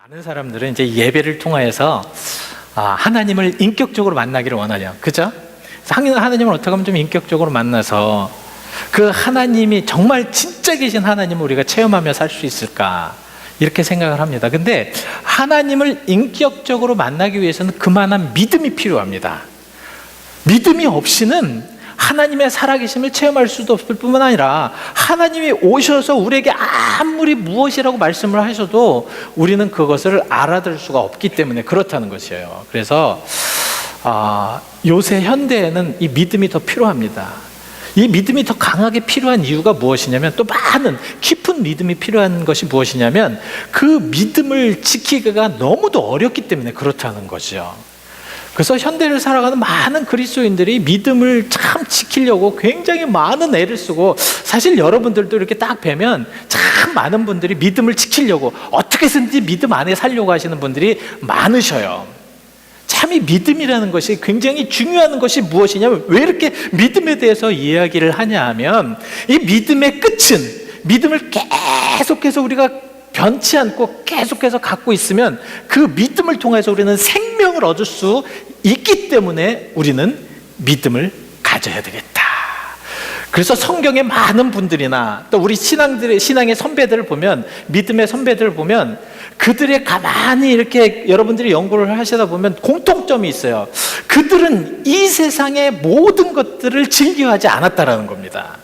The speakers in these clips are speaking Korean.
많은 사람들은 이제 예배를 통하여서 하나님을 인격적으로 만나기를 원하죠. 그죠? 하나님을 어떻게 하면 좀 인격적으로 만나서 그 하나님이 정말 진짜 계신 하나님을 우리가 체험하며 살 수 있을까, 이렇게 생각을 합니다. 근데 하나님을 인격적으로 만나기 위해서는 그만한 믿음이 필요합니다. 믿음이 없이는 하나님의 살아계심을 체험할 수도 없을 뿐만 아니라 하나님이 오셔서 우리에게 아무리 무엇이라고 말씀을 하셔도 우리는 그것을 알아들 수가 없기 때문에 그렇다는 것이에요. 그래서 요새 현대에는 이 믿음이 더 필요합니다. 이 믿음이 더 강하게 필요한 이유가 무엇이냐면, 또 많은 깊은 믿음이 필요한 것이 무엇이냐면, 그 믿음을 지키기가 너무도 어렵기 때문에 그렇다는 거죠. 그래서 현대를 살아가는 많은 그리스도인들이 믿음을 참 지키려고 굉장히 많은 애를 쓰고, 사실 여러분들도 이렇게 딱 뵈면 참 많은 분들이 믿음을 지키려고 어떻게 해서든지 믿음 안에 살려고 하시는 분들이 많으셔요. 참 이 믿음이라는 것이 굉장히 중요한 것이 무엇이냐면, 왜 이렇게 믿음에 대해서 이야기를 하냐 하면, 이 믿음의 끝은, 믿음을 계속해서 우리가 변치 않고 계속해서 갖고 있으면 그 믿음을 통해서 우리는 생명을 얻을 수 있기 때문에 우리는 믿음을 가져야 되겠다. 그래서 성경의 많은 분들이나 또 우리 신앙의 선배들을 보면, 믿음의 선배들을 보면, 그들의 가만히 이렇게 여러분들이 연구를 하시다 보면 공통점이 있어요. 그들은 이 세상의 모든 것들을 즐겨하지 않았다라는 겁니다.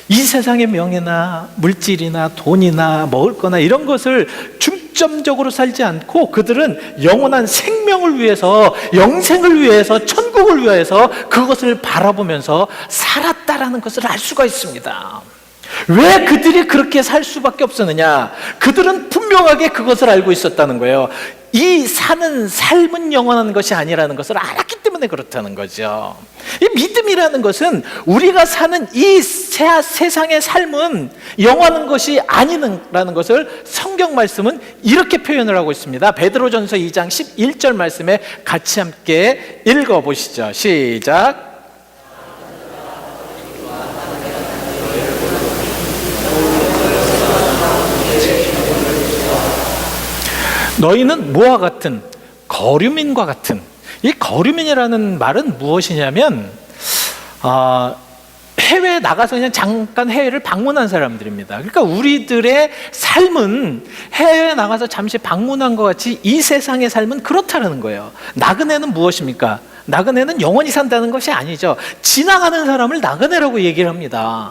이 세상의 명예나 물질이나 돈이나 먹을 거나 이런 것을 중점적으로 살지 않고, 그들은 영원한 생명을 위해서, 영생을 위해서, 천국을 위해서 그것을 바라보면서 살았다라는 것을 알 수가 있습니다. 왜 그들이 그렇게 살 수밖에 없었느냐? 그들은 분명하게 그것을 알고 있었다는 거예요. 이 사는 삶은 영원한 것이 아니라는 것을 알았기 때문에 그렇다는 거죠. 이 믿음이라는 것은 우리가 사는 이 세상의 삶은 영원한 것이 아니라는 것을 성경 말씀은 이렇게 표현을 하고 있습니다. 베드로전서 2장 11절 말씀에 같이 함께 읽어보시죠. 시작. 너희는 뭐와 같은? 거류민과 같은. 이 거류민이라는 말은 무엇이냐면, 해외에 나가서 그냥 잠깐 해외를 방문한 사람들입니다. 그러니까 우리들의 삶은 해외에 나가서 잠시 방문한 것 같이 이 세상의 삶은 그렇다는 거예요. 나그네는 무엇입니까? 나그네는 영원히 산다는 것이 아니죠. 지나가는 사람을 나그네라고 얘기를 합니다.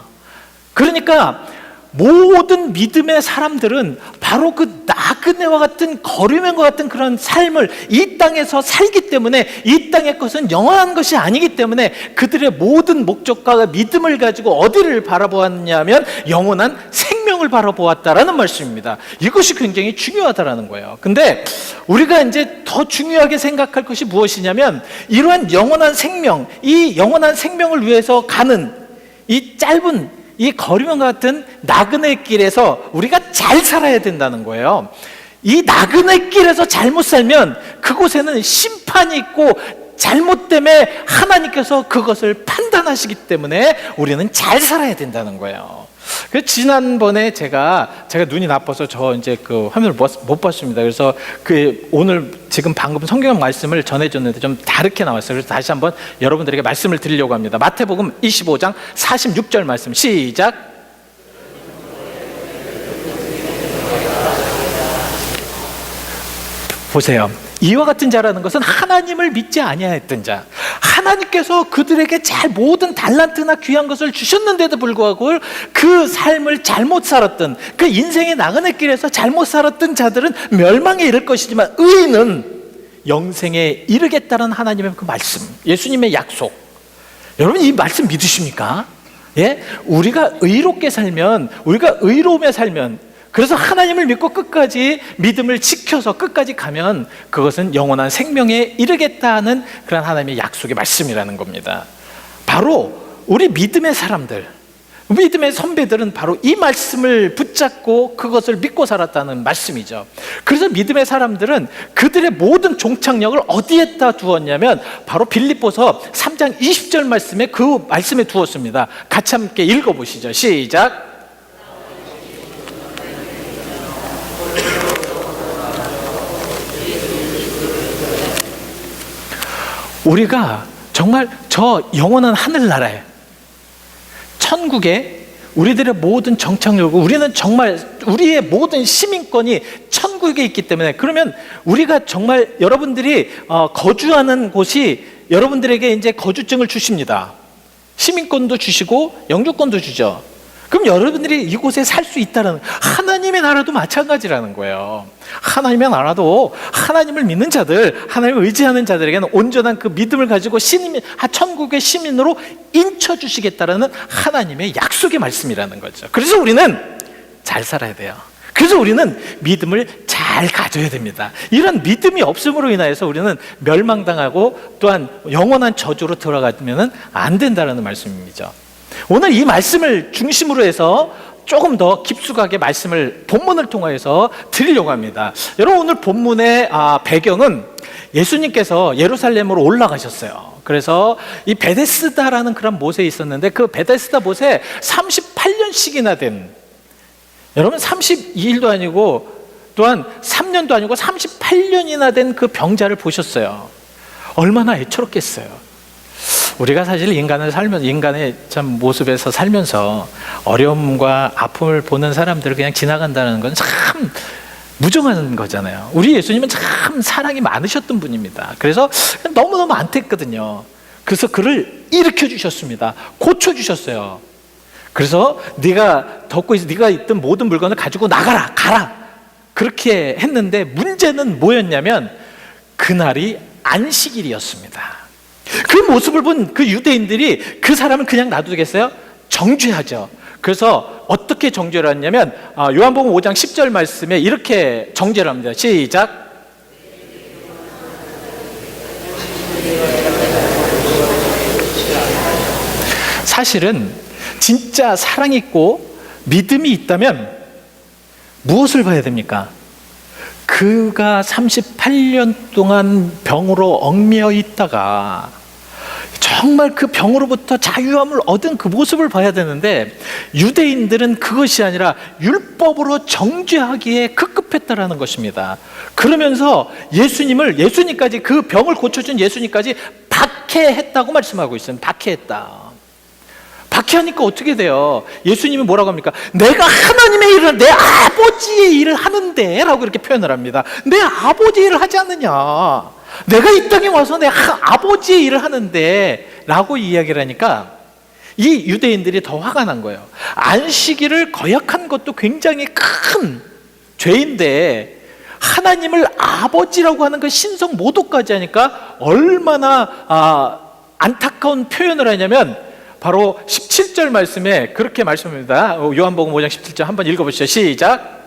그러니까 모든 믿음의 사람들은 바로 그 나그네와 같은, 거류민과 같은 그런 삶을 이 땅에서 살기 때문에, 이 땅의 것은 영원한 것이 아니기 때문에 그들의 모든 목적과 믿음을 가지고 어디를 바라보았냐면 영원한 생명을 바라보았다라는 말씀입니다. 이것이 굉장히 중요하다라는 거예요. 근데 우리가 이제 더 중요하게 생각할 것이 무엇이냐면, 이러한 영원한 생명, 이 영원한 생명을 위해서 가는 이 짧은 이 거류민 같은 나그네 길에서 우리가 잘 살아야 된다는 거예요. 이 나그네 길에서 잘못 살면 그곳에는 심판이 있고, 잘못 때문에 하나님께서 그것을 판단하시기 때문에 우리는 잘 살아야 된다는 거예요. 그래서 지난번에 제가 눈이 나빠서 이제 그 화면을 못 봤습니다. 그래서 오늘 지금 방금 성경 말씀을 전해줬는데 좀 다르게 나왔어요. 그래서 다시 한번 여러분들에게 말씀을 드리려고 합니다. 마태복음 25장 46절 말씀, 시작. 보세요. 이와 같은 자라는 것은 하나님을 믿지 아니하였던 자, 하나님께서 그들에게 모든 달란트나 귀한 것을 주셨는데도 불구하고 그 삶을 잘못 살았던, 그 인생의 나그네 길에서 잘못 살았던 자들은 멸망에 이를 것이지만 의인은 영생에 이르겠다는 하나님의 그 말씀, 예수님의 약속, 여러분 이 말씀 믿으십니까? 예? 우리가 의롭게 살면, 우리가 의로움에 살면, 그래서 하나님을 믿고 끝까지 믿음을 지켜서 끝까지 가면 그것은 영원한 생명에 이르겠다는 그런 하나님의 약속의 말씀이라는 겁니다. 바로 우리 믿음의 사람들, 믿음의 선배들은 바로 이 말씀을 붙잡고 그것을 믿고 살았다는 말씀이죠. 그래서 믿음의 사람들은 그들의 모든 종착역을 어디에다 두었냐면 바로 빌립보서 3장 20절 말씀에, 그 말씀에 두었습니다. 같이 함께 읽어보시죠. 시작. 우리가 정말 저 영원한 하늘나라에, 천국에 우리들의 모든 정착력이고, 우리는 정말 우리의 모든 시민권이 천국에 있기 때문에, 그러면 우리가 정말 여러분들이 거주하는 곳이 여러분들에게 이제 거주증을 주십니다. 시민권도 주시고 영주권도 주죠. 그럼 여러분들이 이곳에 살 수 있다는, 하나님의 나라도 마찬가지라는 거예요. 하나님의 나라도 하나님을 믿는 자들, 하나님을 의지하는 자들에게는 온전한 그 믿음을 가지고 천국의 시민으로 인쳐주시겠다라는 하나님의 약속의 말씀이라는 거죠. 그래서 우리는 잘 살아야 돼요. 그래서 우리는 믿음을 잘 가져야 됩니다. 이런 믿음이 없음으로 인하여서 우리는 멸망당하고 또한 영원한 저주로 들어가면 안 된다는 말씀이죠. 오늘 이 말씀을 중심으로 해서 조금 더 깊숙하게 말씀을 본문을 통해서 드리려고 합니다. 여러분, 오늘 본문의 배경은 예수님께서 예루살렘으로 올라가셨어요. 그래서 이 베데스다라는 그런 못에 있었는데, 그 베데스다 못에 38년씩이나 된, 여러분 32일도 아니고 또한 3년도 아니고 38년이나 된 그 병자를 보셨어요. 얼마나 애처롭겠어요. 우리가 사실 인간을 살면서, 인간의 참 모습에서 살면서 어려움과 아픔을 보는 사람들을 그냥 지나간다는 건 참 무정한 거잖아요. 우리 예수님은 참 사랑이 많으셨던 분입니다. 그래서 너무너무 안타깝거든요. 그래서 그를 일으켜 주셨습니다. 고쳐 주셨어요. 그래서 네가 있던 모든 물건을 가지고 나가라, 가라, 그렇게 했는데, 문제는 뭐였냐면 그날이 안식일이었습니다. 그 모습을 본 그 유대인들이 그 사람을 그냥 놔두겠어요? 정죄하죠. 그래서 어떻게 정죄를 했냐면, 요한복음 5장 10절 말씀에 이렇게 정죄를 합니다. 시작. 사실은 진짜 사랑 있고 믿음이 있다면 무엇을 봐야 됩니까? 그가 38년 동안 병으로 얽매여 있다가 정말 그 병으로부터 자유함을 얻은 그 모습을 봐야 되는데, 유대인들은 그것이 아니라 율법으로 정죄하기에 급급했다라는 것입니다. 그러면서 예수님까지, 그 병을 고쳐준 예수님까지 박해했다고 말씀하고 있어요. 박해했다. 박해하니까 어떻게 돼요? 예수님이 뭐라고 합니까? 내가 하나님의 일을, 내 아버지의 일을 하는데 라고 이렇게 표현을 합니다. 내 아버지의 일을 하지 않느냐, 내가 이 땅에 와서 내 아버지의 일을 하는데 라고 이야기를 하니까 이 유대인들이 더 화가 난 거예요. 안식일을 거역한 것도 굉장히 큰 죄인데, 하나님을 아버지라고 하는 그 신성 모독까지 하니까 얼마나 안타까운 표현을 하냐면, 바로 17절 말씀에 그렇게 말씀합니다. 요한복음 5장 17절 한번 읽어보시죠. 시작.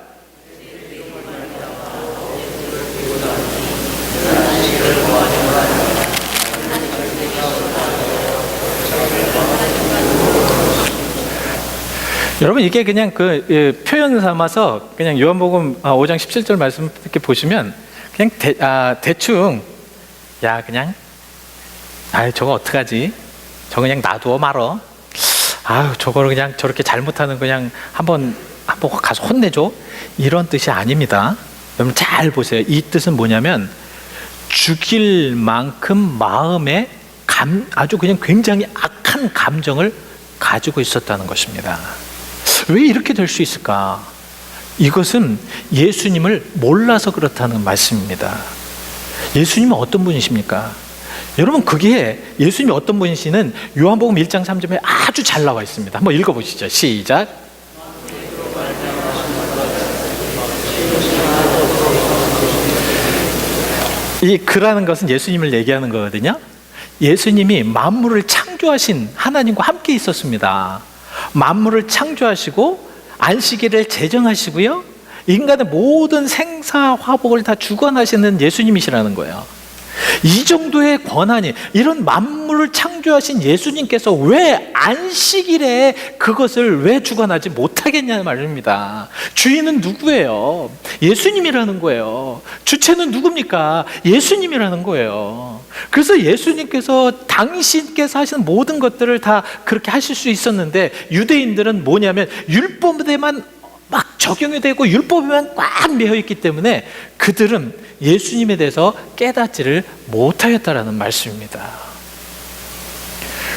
여러분, 이게 그냥 그 표현 삼아서 그냥 요한복음 5장 17절 말씀 이렇게 보시면 그냥 대충, 야 그냥 저거 어떡하지? 저 그냥 놔두어 말어. 저거를 그냥 저렇게 잘못하는 그냥 한번 가서 혼내줘, 이런 뜻이 아닙니다. 여러분 잘 보세요. 이 뜻은 뭐냐면, 죽일 만큼 마음에 아주 그냥 굉장히 악한 감정을 가지고 있었다는 것입니다. 왜 이렇게 될 수 있을까? 이것은 예수님을 몰라서 그렇다는 말씀입니다. 예수님은 어떤 분이십니까? 여러분, 그게 예수님이 어떤 분이시는 요한복음 1장 3절에 아주 잘 나와 있습니다. 한번 읽어보시죠. 시작. 이 그라는 것은 예수님을 얘기하는 거거든요. 예수님이 만물을 창조하신 하나님과 함께 있었습니다. 만물을 창조하시고 안식일을 제정하시고요, 인간의 모든 생사화복을 다 주관하시는 예수님이시라는 거예요. 이 정도의 권한이, 이런 만물을 창조하신 예수님께서 왜 안식일에 그것을 왜 주관하지 못하겠냐는 말입니다. 주인은 누구예요? 예수님이라는 거예요. 주체는 누굽니까? 예수님이라는 거예요. 그래서 예수님께서, 당신께서 하시는 모든 것들을 다 그렇게 하실 수 있었는데, 유대인들은 뭐냐면 율법에만 막 적용이 되고 율법에만 꽉 매여 있기 때문에 그들은 예수님에 대해서 깨닫지를 못하였다라는 말씀입니다.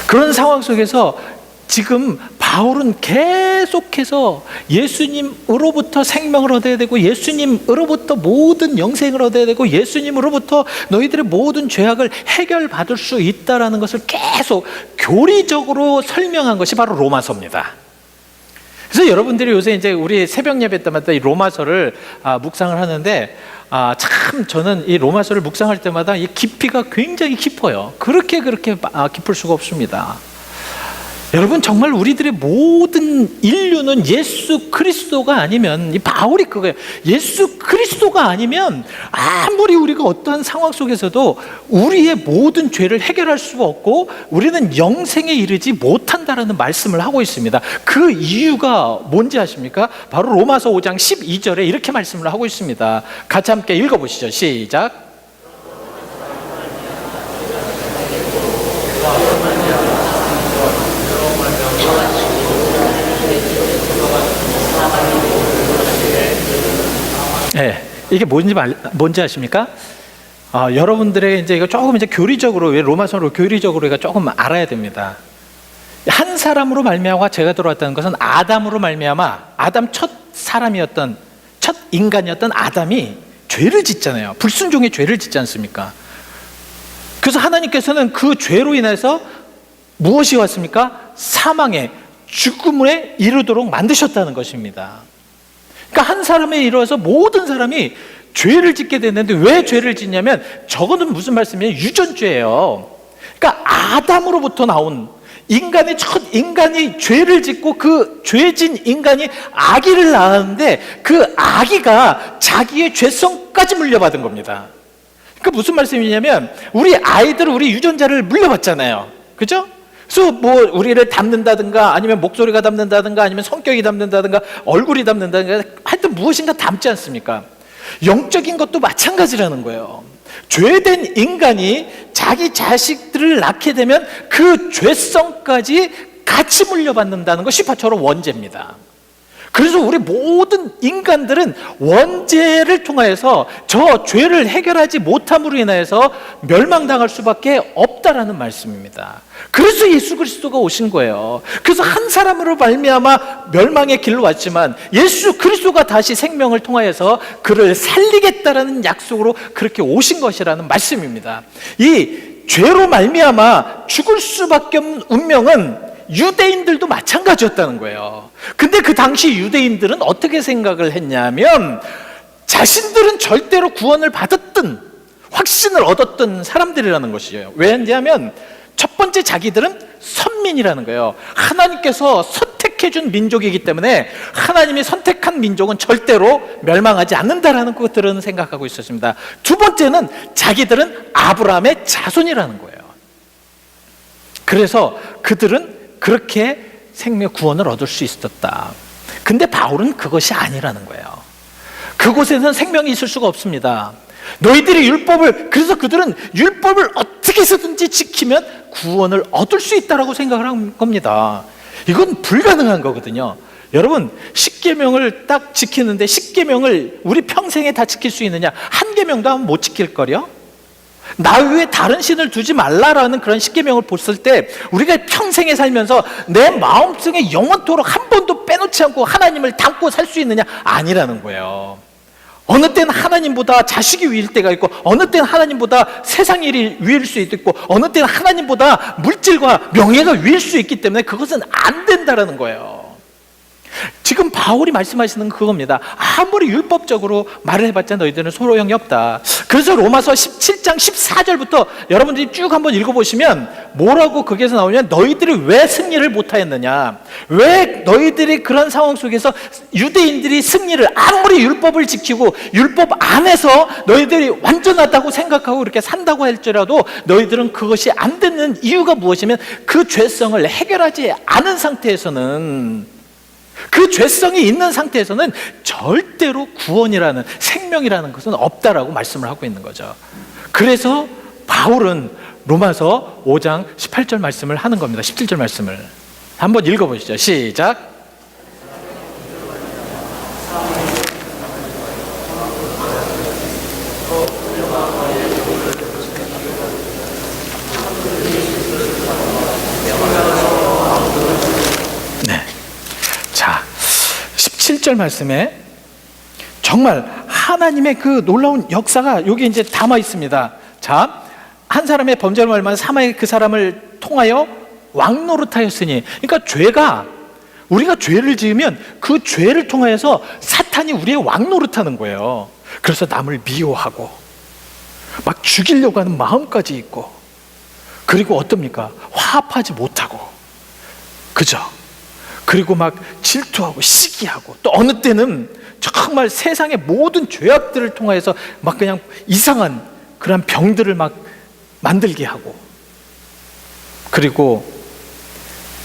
그런 상황 속에서 지금 바울은 계속해서 예수님으로부터 생명을 얻어야 되고, 예수님으로부터 모든 영생을 얻어야 되고, 예수님으로부터 너희들의 모든 죄악을 해결받을 수 있다라는 것을 계속 교리적으로 설명한 것이 바로 로마서입니다. 그래서 여러분들이 요새 이제 우리 새벽 예배 때마다 이 로마서를 묵상을 하는데, 참 저는 이 로마서를 묵상할 때마다 이 깊이가 굉장히 깊어요. 그렇게 깊을 수가 없습니다. 여러분, 정말 우리들의 모든 인류는 예수 그리스도가 아니면, 이 바울이 그거예요. 예수 그리스도가 아니면 아무리 우리가 어떠한 상황 속에서도 우리의 모든 죄를 해결할 수가 없고 우리는 영생에 이르지 못한다라는 말씀을 하고 있습니다. 그 이유가 뭔지 아십니까? 바로 로마서 5장 12절에 이렇게 말씀을 하고 있습니다. 같이 함께 읽어보시죠. 시작. 네, 이게 뭔지 아십니까? 여러분들의 이제 이거 조금 이제 교리적으로, 왜 로마서로 교리적으로 이거 조금 알아야 됩니다. 한 사람으로 말미암아 죄가 들어왔다는 것은 아담으로 말미암아, 아담 첫 사람이었던, 첫 인간이었던 아담이 죄를 짓잖아요. 불순종의 죄를 짓지 않습니까? 그래서 하나님께서는 그 죄로 인해서 무엇이 왔습니까? 사망의, 죽음에 이르도록 만드셨다는 것입니다. 그러니까 한 사람에 이르러서 모든 사람이 죄를 짓게 됐는데, 왜 죄를 짓냐면, 저거는 무슨 말씀이냐면 유전죄예요. 그러니까 아담으로부터 나온 인간의 첫 인간이 죄를 짓고 그 죄진 인간이 아기를 낳았는데 그 아기가 자기의 죄성까지 물려받은 겁니다. 그러니까 무슨 말씀이냐면, 우리 아이들, 우리 유전자를 물려받잖아요. 그죠? 그래서 뭐 우리를 닮는다든가, 아니면 목소리가 닮는다든가, 아니면 성격이 닮는다든가, 얼굴이 닮는다든가, 하여튼 무엇인가 닮지 않습니까? 영적인 것도 마찬가지라는 거예요. 죄된 인간이 자기 자식들을 낳게 되면 그 죄성까지 같이 물려받는다는 것이 바로 원죄입니다. 그래서 우리 모든 인간들은 원죄를 통하여서 저 죄를 해결하지 못함으로 인해서 멸망당할 수밖에 없다라는 말씀입니다. 그래서 예수 그리스도가 오신 거예요. 그래서 한 사람으로 말미암아 멸망의 길로 왔지만 예수 그리스도가 다시 생명을 통하여서 그를 살리겠다라는 약속으로 그렇게 오신 것이라는 말씀입니다. 이 죄로 말미암아 죽을 수밖에 없는 운명은 유대인들도 마찬가지였다는 거예요. 근데 그 당시 유대인들은 어떻게 생각을 했냐면, 자신들은 절대로 구원을 받았던, 확신을 얻었던 사람들이라는 것이에요. 왜냐하면 첫 번째, 자기들은 선민이라는 거예요. 하나님께서 선택해준 민족이기 때문에 하나님이 선택한 민족은 절대로 멸망하지 않는다라는 것들은 생각하고 있었습니다. 두 번째는, 자기들은 아브라함의 자손이라는 거예요. 그래서 그들은 그렇게 생명 구원을 얻을 수 있었다. 근데 바울은 그것이 아니라는 거예요. 그곳에는 생명이 있을 수가 없습니다. 너희들이 율법을, 그래서 그들은 율법을 어떻게 해서든지 지키면 구원을 얻을 수 있다라고 생각을 한 겁니다. 이건 불가능한 거거든요. 여러분, 10계명을 딱 지키는데 10계명을 우리 평생에 다 지킬 수 있느냐? 한 계명도 하면 못 지킬 거려? 나 외에 다른 신을 두지 말라라는 그런 10계명을 봤을 때 우리가 평생에 살면서 내 마음속에 영원토록 한 번도 빼놓지 않고 하나님을 담고 살 수 있느냐? 아니라는 거예요. 어느 때는 하나님보다 자식이 위일 때가 있고, 어느 때는 하나님보다 세상 일이 위일 수 있고, 어느 때는 하나님보다 물질과 명예가 위일 수 있기 때문에 그것은 안 된다라는 거예요. 지금 바울이 말씀하시는 그겁니다. 아무리 율법적으로 말을 해봤자 너희들은 소용이 없다. 그래서 로마서 17장 14절부터 여러분들이 쭉 한번 읽어보시면 뭐라고 거기에서 나오냐면, 너희들이 왜 승리를 못하였느냐, 왜 너희들이 그런 상황 속에서 유대인들이 승리를, 아무리 율법을 지키고 율법 안에서 너희들이 완전하다고 생각하고 이렇게 산다고 할지라도 너희들은 그것이 안 되는 이유가 무엇이면, 그 죄성을 해결하지 않은 상태에서는, 그 죄성이 있는 상태에서는 절대로 구원이라는, 생명이라는 것은 없다라고 말씀을 하고 있는 거죠. 그래서 바울은 로마서 5장 18절 말씀을 하는 겁니다. 17절 말씀을 한번 읽어보시죠. 시작. 6절 말씀에 정말 하나님의 그 놀라운 역사가 여기 이제 담아 있습니다. 자, 한 사람의 범죄를 말하면 사망의 그 사람을 통하여 왕노릇하였으니, 그러니까 우리가 죄를 지으면 그 죄를 통하여서 사탄이 우리의 왕노릇하는 거예요. 그래서 남을 미워하고 막 죽이려고 하는 마음까지 있고, 그리고 어떻습니까? 화합하지 못하고, 그죠? 그리고 막 질투하고 시기하고, 또 어느 때는 정말 세상의 모든 죄악들을 통해서 막 그냥 이상한 그런 병들을 막 만들게 하고, 그리고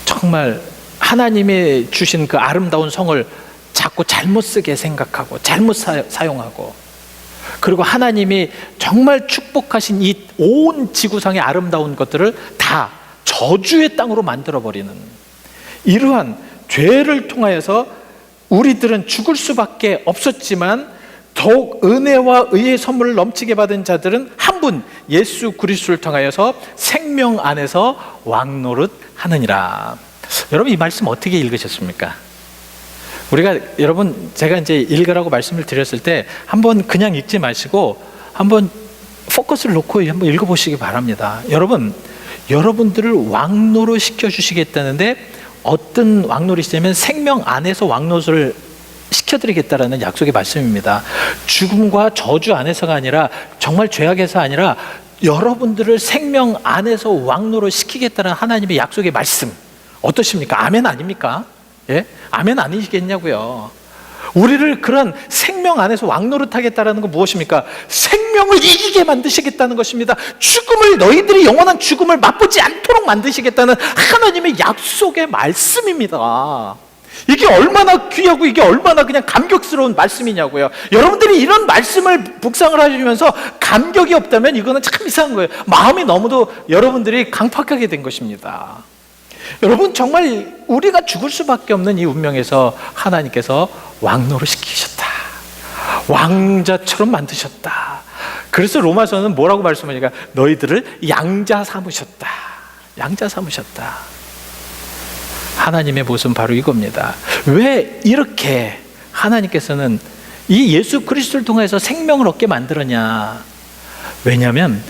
정말 하나님이 주신 그 아름다운 성을 자꾸 잘못 쓰게 생각하고 잘못 사용하고, 그리고 하나님이 정말 축복하신 이 온 지구상의 아름다운 것들을 다 저주의 땅으로 만들어버리는 이러한 죄를 통하여서 우리들은 죽을 수밖에 없었지만, 더욱 은혜와 의의 선물을 넘치게 받은 자들은 한 분 예수 그리스도를 통하여서 생명 안에서 왕노릇 하느니라. 여러분, 이 말씀 어떻게 읽으셨습니까? 여러분, 제가 이제 읽으라고 말씀을 드렸을 때 한번 그냥 읽지 마시고 한번 포커스를 놓고 한번 읽어보시기 바랍니다. 여러분들을 왕노릇 시켜주시겠다는데, 어떤 왕노릇이냐면 생명 안에서 왕노릇을 시켜드리겠다라는 약속의 말씀입니다. 죽음과 저주 안에서가 아니라, 정말 죄악에서 아니라 여러분들을 생명 안에서 왕노릇 시키겠다는 하나님의 약속의 말씀, 어떠십니까? 아멘 아닙니까? 예? 아멘 아니시겠냐고요. 우리를 그런 생명 안에서 왕노릇 하겠다는 건 무엇입니까? 생명을 이기게 만드시겠다는 것입니다. 너희들이 영원한 죽음을 맛보지 않도록 만드시겠다는 하나님의 약속의 말씀입니다. 이게 얼마나 귀하고 이게 얼마나 그냥 감격스러운 말씀이냐고요. 여러분들이 이런 말씀을 묵상을 하시면서 감격이 없다면 이거는 참 이상한 거예요. 마음이 너무도 여러분들이 강팍하게 된 것입니다. 여러분, 정말 우리가 죽을 수밖에 없는 이 운명에서 하나님께서 왕노릇 시키셨다. 왕자처럼 만드셨다. 그래서 로마서는 뭐라고 말씀하니까 너희들을 양자 삼으셨다. 양자 삼으셨다. 하나님의 모습은 바로 이겁니다. 왜 이렇게 하나님께서는 이 예수 그리스도를 통해서 생명을 얻게 만들었냐? 왜냐하면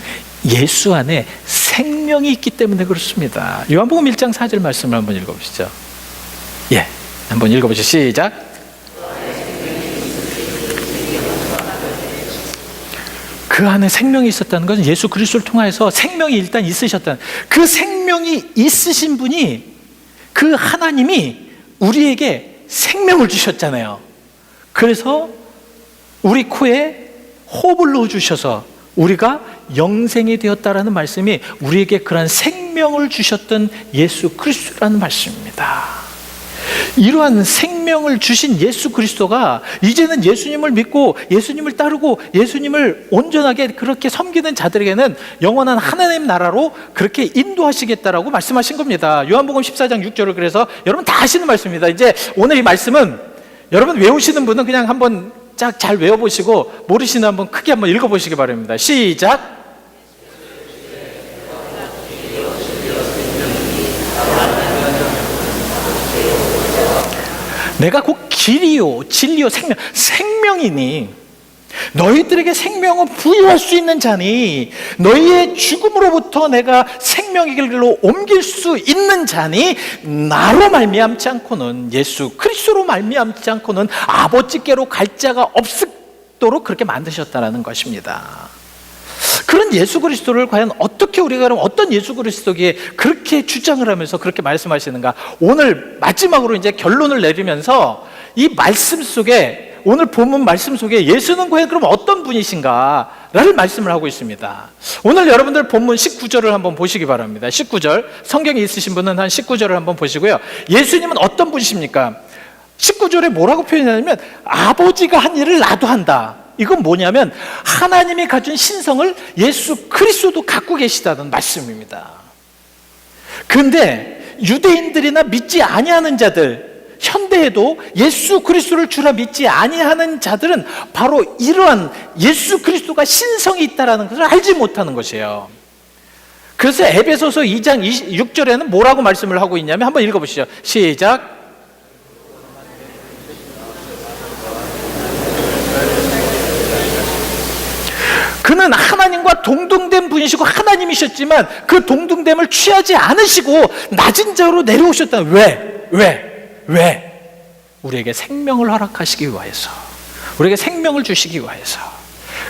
예수 안에 생명이 있기 때문에 그렇습니다. 요한복음 1장 4절 말씀을 한번 읽어보시죠. 예, 한번 읽어보시죠. 시작. 그 안에 생명이 있었다는 것은 예수 그리스도를 통해서 생명이 일단 있으셨다는, 그 생명이 있으신 분이, 그 하나님이 우리에게 생명을 주셨잖아요. 그래서 우리 코에 호흡을 넣어주셔서 우리가 영생이 되었다라는 말씀이 우리에게 그런 생명을 주셨던 예수 그리스도라는 말씀입니다. 이러한 생명을 주신 예수 그리스도가 이제는 예수님을 믿고 예수님을 따르고 예수님을 온전하게 그렇게 섬기는 자들에게는 영원한 하나님 나라로 그렇게 인도하시겠다라고 말씀하신 겁니다. 요한복음 14장 6절을 그래서 여러분 다 아시는 말씀입니다. 이제 오늘 이 말씀은 여러분 외우시는 분은 그냥 한번 쫙 잘 외워보시고, 모르시는 한번 크게 한번 읽어보시기 바랍니다. 시작. 내가 곧 길이요 진리요 생명이니 너희들에게 생명을 부여할 수 있는 자니, 너희의 죽음으로부터 내가 생명의 길로 옮길 수 있는 자니, 나로 말미암지 않고는, 예수 그리스도로 말미암지 않고는 아버지께로 갈 자가 없도록 그렇게 만드셨다는 것입니다. 그런 예수 그리스도를 과연 어떻게 우리가, 그럼 어떤 예수 그리스도기에 그렇게 주장을 하면서 그렇게 말씀하시는가? 오늘 마지막으로 이제 결론을 내리면서 이 말씀 속에, 오늘 본문 말씀 속에 예수는 과연 그럼 어떤 분이신가를 말씀을 하고 있습니다. 오늘 여러분들 본문 19절을 한번 보시기 바랍니다. 19절, 성경에 있으신 분은 한 19절을 한번 보시고요. 예수님은 어떤 분이십니까? 19절에 뭐라고 표현하냐면 아버지가 한 일을 나도 한다. 이건 뭐냐면 하나님이 가진 신성을 예수 그리스도도 갖고 계시다는 말씀입니다. 그런데 유대인들이나 믿지 아니하는 자들, 현대에도 예수 그리스도를 주라 믿지 아니하는 자들은 바로 이러한 예수 그리스도가 신성이 있다는 것을 알지 못하는 것이에요. 그래서 에베소서 2장 6절에는 뭐라고 말씀을 하고 있냐면 한번 읽어보시죠. 시작. 그는 하나님과 동등된 분이시고 하나님이셨지만 그 동등됨을 취하지 않으시고 낮은 자로 내려오셨다. 왜? 우리에게 생명을 허락하시기 위하여서, 우리에게 생명을 주시기 위하여서.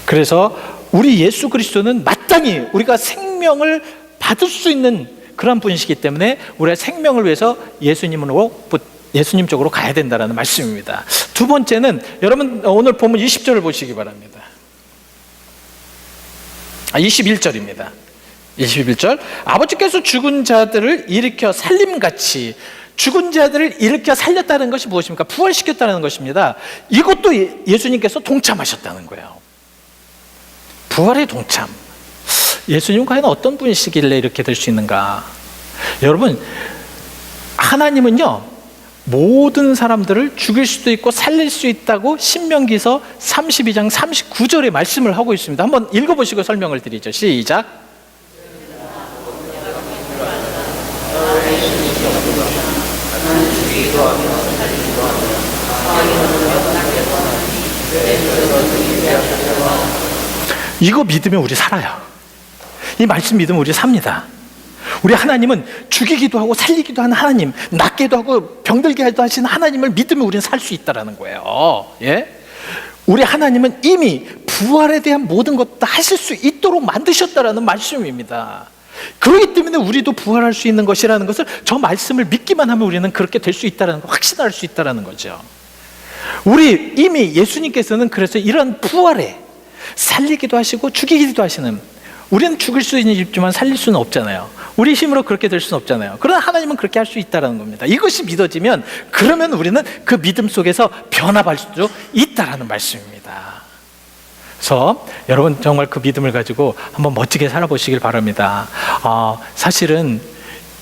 그래서 우리 예수 그리스도는 마땅히 우리가 생명을 받을 수 있는 그런 분이시기 때문에 우리의 생명을 위해서 예수님 쪽으로 가야 된다는 말씀입니다. 두 번째는 여러분 오늘 본문 20절을 보시기 바랍니다. 21절입니다. 21절. 아버지께서 죽은 자들을 일으켜 살림같이, 죽은 자들을 일으켜 살렸다는 것이 무엇입니까? 부활시켰다는 것입니다. 이것도 예수님께서 동참하셨다는 거예요. 부활의 동참. 예수님은 과연 어떤 분이시길래 이렇게 될 수 있는가? 여러분, 하나님은요 모든 사람들을 죽일 수도 있고 살릴 수 있다고 신명기서 32장 39절에 말씀을 하고 있습니다. 한번 읽어보시고 설명을 드리죠. 시작. 이거 믿으면 우리 살아요. 이 말씀 믿으면 우리 삽니다. 우리 하나님은 죽이기도 하고 살리기도 하는 하나님, 낫게도 하고 병들게 하시는 하나님을 믿으면 우리는 살 수 있다는 거예요. 예? 우리 하나님은 이미 부활에 대한 모든 것 다 하실 수 있도록 만드셨다라는 말씀입니다. 그렇기 때문에 우리도 부활할 수 있는 것이라는 것을, 저 말씀을 믿기만 하면 우리는 그렇게 될 수 있다는 걸 확신할 수 있다는 거죠. 우리 이미 예수님께서는 그래서 이런 부활에 살리기도 하시고 죽이기도 하시는, 우리는 죽을 수 있지만 살릴 수는 없잖아요. 우리 힘으로 그렇게 될 수는 없잖아요. 그러나 하나님은 그렇게 할 수 있다는 겁니다. 이것이 믿어지면 그러면 우리는 그 믿음 속에서 변화할 수 있다는 말씀입니다. 그래서 여러분 정말 그 믿음을 가지고 한번 멋지게 살아보시길 바랍니다. 사실은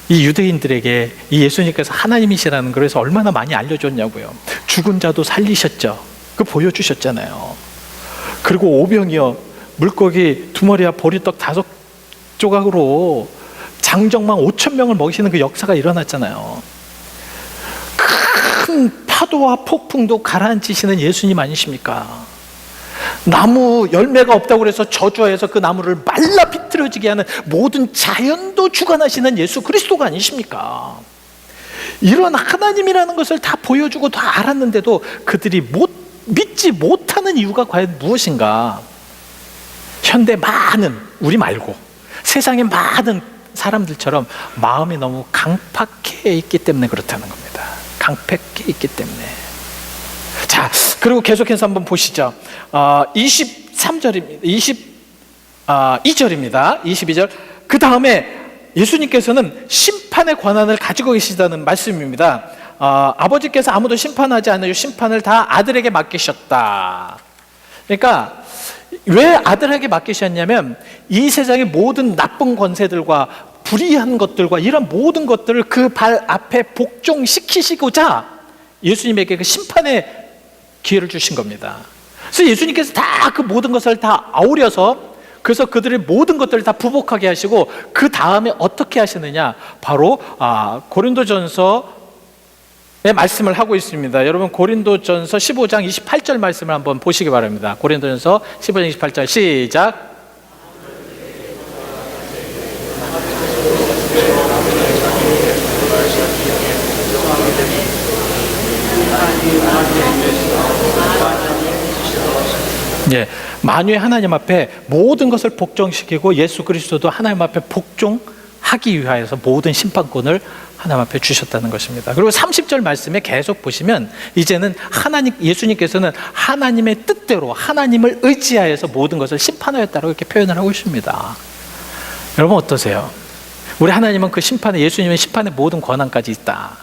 이 유대인들에게 이 예수님께서 하나님이시라는 것에서 얼마나 많이 알려줬냐고요. 죽은 자도 살리셨죠. 그 보여주셨잖아요. 그리고 오병이어 물고기 2마리와 보리떡 5조각으로 장정망 5,000명을 먹이시는 그 역사가 일어났잖아요. 큰 파도와 폭풍도 가라앉히시는 예수님 아니십니까? 나무 열매가 없다고 해서 저주해서 그 나무를 말라 비틀어지게 하는 모든 자연도 주관하시는 예수 그리스도가 아니십니까? 이런 하나님이라는 것을 다 보여주고 다 알았는데도 그들이 믿지 못하는 이유가 과연 무엇인가? 현대 많은, 우리 말고 세상의 많은 사람들처럼 마음이 너무 강팍해 있기 때문에 그렇다는 겁니다. 강팍해 있기 때문에. 자, 그리고 계속해서 한번 보시죠. 23절입니다. 22절입니다. 22절. 그 다음에 예수님께서는 심판의 권한을 가지고 계시다는 말씀입니다. 아버지께서 아무도 심판하지 않으시고 심판을 다 아들에게 맡기셨다. 그러니까 왜 아들에게 맡기셨냐면 이 세상의 모든 나쁜 권세들과 불의한 것들과 이런 모든 것들을 그 발 앞에 복종시키시고자 예수님에게 그 심판의 기회를 주신 겁니다. 그래서 예수님께서 다 그 모든 것을 다 아우려서, 그래서 그들의 모든 것들을 다 부복하게 하시고 그 다음에 어떻게 하시느냐, 바로 고린도전서 말씀을 하고 있습니다. 여러분 고린도전서 15장 28절 말씀을 한번 보시기 바랍니다. 고린도전서 15장 28절 시작. 예, 만유의 하나님 앞에 모든 것을 복종시키고 예수 그리스도도 하나님 앞에 복종하기 위하여서 모든 심판권을 하나님 앞에 주셨다는 것입니다. 그리고 30절 말씀에 계속 보시면 이제는 예수님께서는 하나님의 뜻대로 하나님을 의지하여서 모든 것을 심판하였다고 이렇게 표현을 하고 있습니다. 여러분 어떠세요? 우리 하나님은 그 심판에, 예수님은 심판의 모든 권한까지 있다.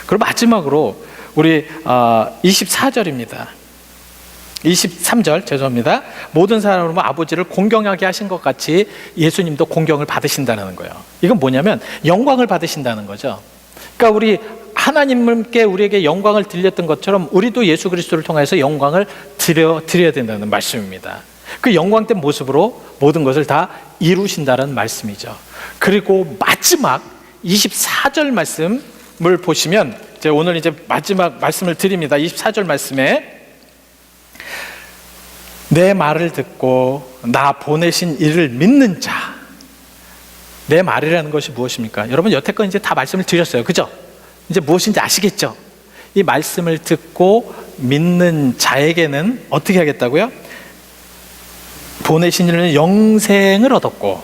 그리고 마지막으로 우리 24절입니다. 23절 죄송합니다. 모든 사람으로 아버지를 공경하게 하신 것 같이 예수님도 공경을 받으신다는 거예요. 이건 뭐냐면 영광을 받으신다는 거죠. 그러니까 우리 하나님께 우리에게 영광을 드렸던 것처럼 우리도 예수 그리스도를 통해서 영광을 드려야 된다는 말씀입니다. 그 영광된 모습으로 모든 것을 다 이루신다는 말씀이죠. 그리고 마지막 24절 말씀을 보시면, 제가 오늘 이제 마지막 말씀을 드립니다. 24절 말씀에 내 말을 듣고 나 보내신 이를 믿는 자. 내 말이라는 것이 무엇입니까? 여러분 여태껏 이제 다 말씀을 드렸어요. 그죠? 이제 무엇인지 아시겠죠? 이 말씀을 듣고 믿는 자에게는 어떻게 하겠다고요? 보내신 이는 영생을 얻었고,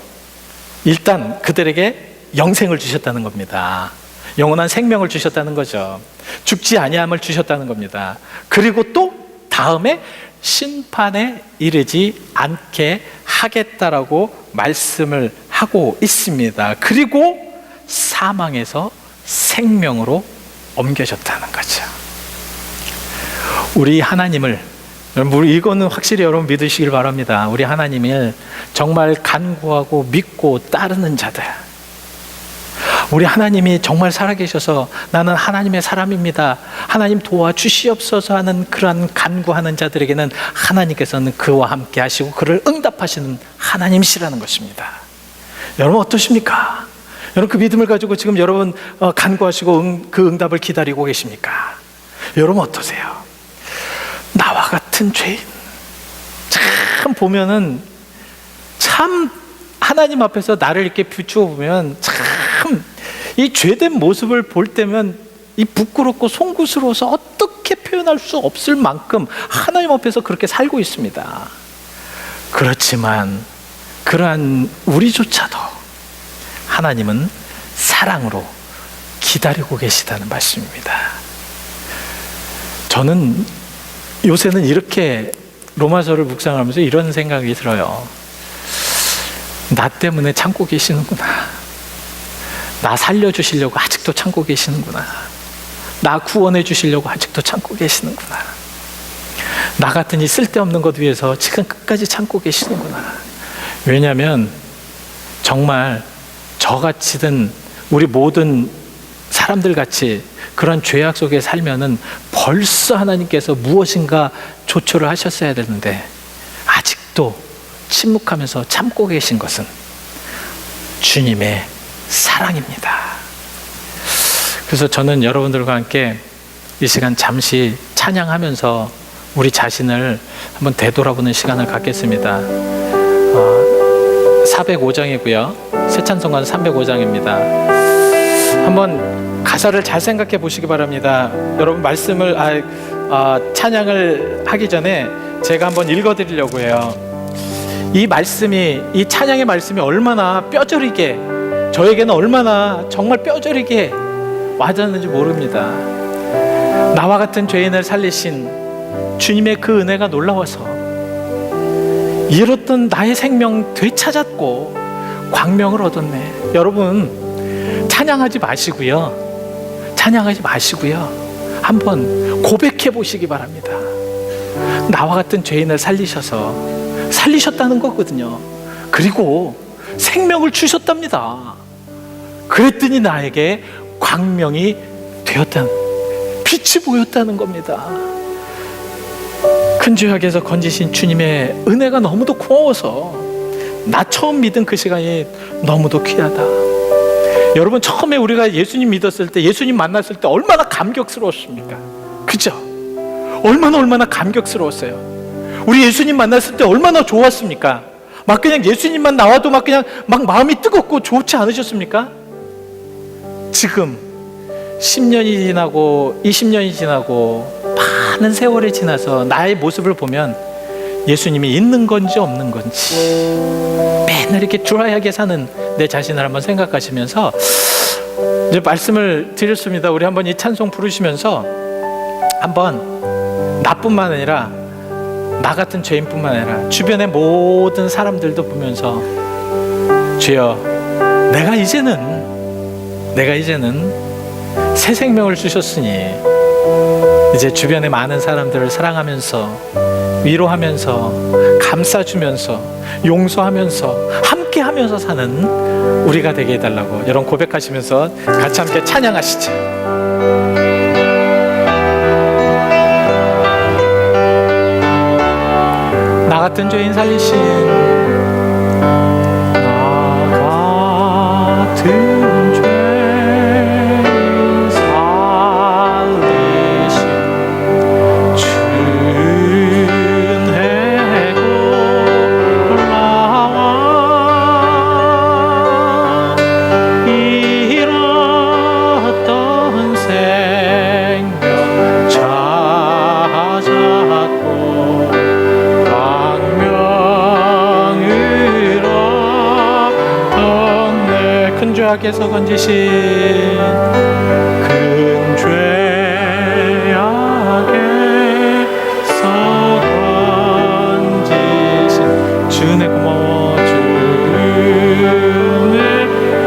일단 그들에게 영생을 주셨다는 겁니다. 영원한 생명을 주셨다는 거죠. 죽지 아니함을 주셨다는 겁니다. 그리고 또 다음에 심판에 이르지 않게 하겠다라고 말씀을 하고 있습니다. 그리고 사망에서 생명으로 옮겨졌다는 거죠. 우리 하나님을, 여러분 이거는 확실히 여러분 믿으시길 바랍니다. 우리 하나님을 정말 간구하고 믿고 따르는 자들, 우리 하나님이 정말 살아계셔서 나는 하나님의 사람입니다, 하나님 도와주시옵소서 하는 그러한 간구하는 자들에게는 하나님께서는 그와 함께 하시고 그를 응답하시는 하나님이시라는 것입니다. 여러분 어떠십니까? 여러분 그 믿음을 가지고 지금 여러분 간구하시고 그 응답을 기다리고 계십니까? 여러분 어떠세요? 나와 같은 죄인, 참 보면은 참 하나님 앞에서 나를 이렇게 비추어 보면 참 이 죄된 모습을 볼 때면 이 부끄럽고 송구스러워서 어떻게 표현할 수 없을 만큼 하나님 앞에서 그렇게 살고 있습니다. 그렇지만 그러한 우리조차도 하나님은 사랑으로 기다리고 계시다는 말씀입니다. 저는 요새는 이렇게 로마서를 묵상하면서 이런 생각이 들어요. 나 때문에 참고 계시는구나. 나 살려주시려고 아직도 참고 계시는구나. 나 구원해 주시려고 아직도 참고 계시는구나. 나 같은 이 쓸데없는 것 위해서 지금 끝까지 참고 계시는구나. 왜냐하면 정말 저같이든 우리 모든 사람들 같이 그런 죄악 속에 살면은 벌써 하나님께서 무엇인가 조처를 하셨어야 되는데 아직도 침묵하면서 참고 계신 것은 주님의 사랑입니다. 그래서 저는 여러분들과 함께 이 시간 잠시 찬양하면서 우리 자신을 한번 되돌아보는 시간을 갖겠습니다. 405장이고요. 새 찬송가 305장입니다. 한번 가사를 잘 생각해 보시기 바랍니다. 여러분 말씀을 찬양을 하기 전에 제가 한번 읽어드리려고 해요. 이 말씀이, 이 찬양의 말씀이 얼마나 뼈저리게, 저에게는 얼마나 정말 뼈저리게 와닿는지 모릅니다. 나와 같은 죄인을 살리신 주님의 그 은혜가 놀라워서 잃었던 나의 생명 되찾았고 광명을 얻었네. 여러분 찬양하지 마시고요. 한번 고백해 보시기 바랍니다. 나와 같은 죄인을 살리셨다는 거거든요. 그리고 생명을 주셨답니다. 그랬더니 나에게 광명이 되었다는, 빛이 보였다는 겁니다. 큰 죄악에서 건지신 주님의 은혜가 너무도 고마워서 나 처음 믿은 그 시간이 너무도 귀하다. 여러분 처음에 우리가 예수님 믿었을 때, 예수님 만났을 때 얼마나 감격스러웠습니까? 그죠? 얼마나 감격스러웠어요. 우리 예수님 만났을 때 얼마나 좋았습니까? 막 그냥 예수님만 나와도 막 그냥 막 마음이 뜨겁고 좋지 않으셨습니까? 지금 10년이 지나고 20년이 지나고 많은 세월이 지나서 나의 모습을 보면 예수님이 있는 건지 없는 건지 맨날 이렇게 드라이하게 사는 내 자신을 한번 생각하시면서 이제 말씀을 드렸습니다. 우리 한번 이 찬송 부르시면서 한번 나뿐만 아니라 나 같은 죄인뿐만 아니라 주변의 모든 사람들도 보면서 주여, 내가 이제는 새 생명을 주셨으니 이제 주변의 많은 사람들을 사랑하면서 위로하면서 감싸주면서 용서하면서 함께하면서 사는 우리가 되게 해달라고 여러분 고백하시면서 같이 함께 찬양하시죠. 나 같은 죄인 살리신, 나 같은 죄인 살리신 주 은혜고 죄악에서 건지신 큰 죄악에서 건지신 주네 고마워 주네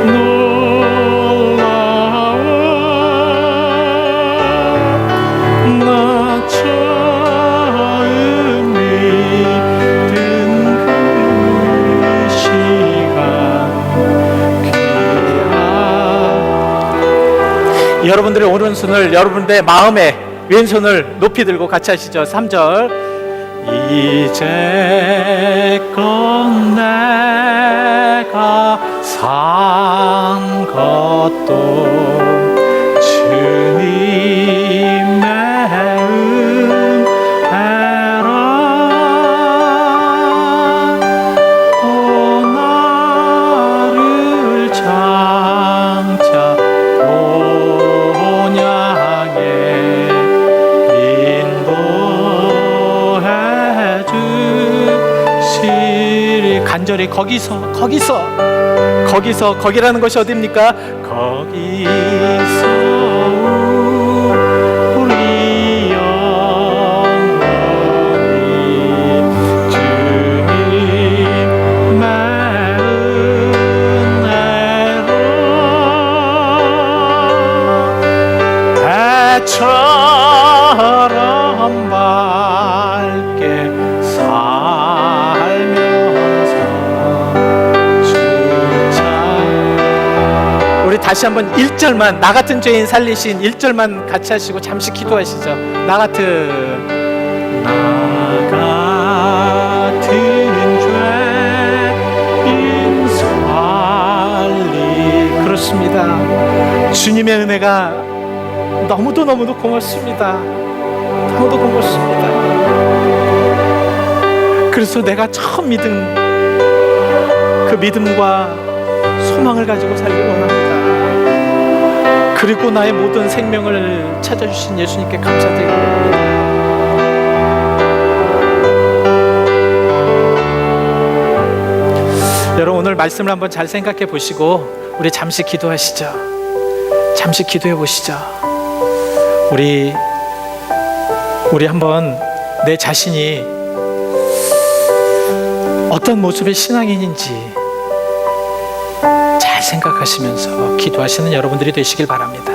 놀라워 나 처음 믿은 그 시간 여러분들의 오른손을 여러분들의 마음에 왼손을 높이 들고 같이 하시죠. 3절 이제껏 내가 산 것도 주님의 은혜라 또 나를 장차 본향에 인도해 주시리. 간절히 거기라는 것이 어디입니까? 거기서 우리 영원히 주님의 은혜로 해처럼 밝게 살면서 주차. 우리 다시 한번 1절만 나 같은 죄인 살리신 1절만 같이 하시고 잠시 기도하시죠. 나 같은 죄인 살리. 그렇습니다. 주님의 은혜가 너무도 고맙습니다. 너무도 고맙습니다. 그래서 내가 처음 믿은 그 믿음과 소망을 가지고 살기 원합니다. 그리고 나의 모든 생명을 찾아주신 예수님께 감사드립니다. 여러분 오늘 말씀을 한번 잘 생각해 보시고 우리 잠시 기도하시죠. 잠시 기도해 보시죠. 우리 한번 내 자신이 어떤 모습의 신앙인인지 잘 생각하시면서 기도하시는 여러분들이 되시길 바랍니다.